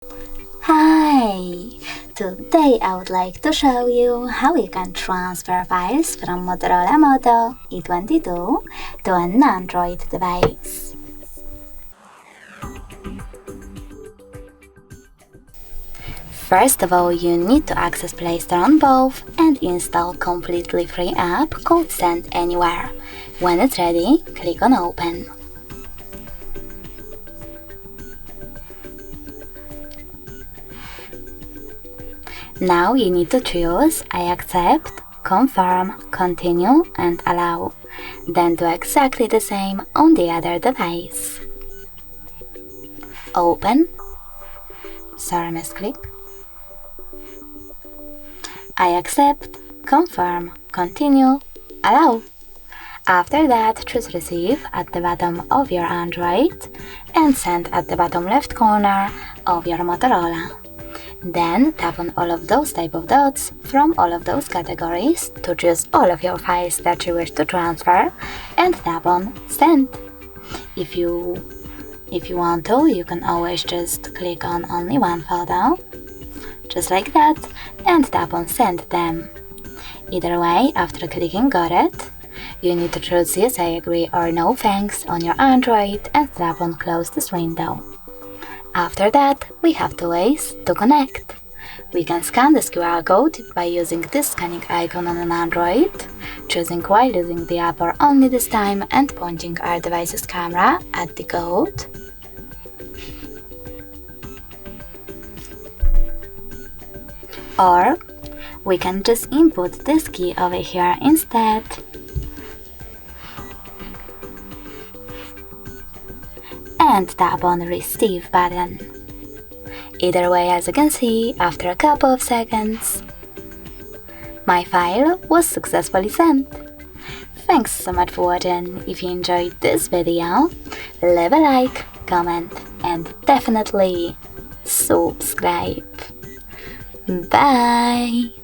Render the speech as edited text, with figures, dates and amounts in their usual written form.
Hi! Today I would like to show you how you can transfer files from Motorola Moto E22 to an Android device. First of all, you need to access Play Store on both and install completely free app called Send Anywhere. When it's ready, click on Open. Now you need to choose I accept, confirm, continue and allow. Then do exactly the same on the other device. Open. Sorry, misclick. I accept, confirm, continue, allow. After that, choose Receive at the bottom of your Android and Send at the bottom left corner of your Motorola. Then tap on all of those type of dots from all of those categories to choose all of your files that you wish to transfer and tap on Send. If you want to, you can always just click on only one photo, just like that, and tap on Send them. Either way, after clicking Got it, you need to choose Yes I agree or No thanks on your Android and tap on Close this window. After that, we have two ways to connect. We can scan this QR code by using this scanning icon on an Android, choosing while using the app or only this time and pointing our device's camera at the code. Or we can just input this key over here instead. And tap on Receive button. Either way, as you can see, after a couple of seconds, my file was successfully sent. Thanks so much for watching. If you enjoyed this video, leave a like, comment and definitely subscribe. Bye!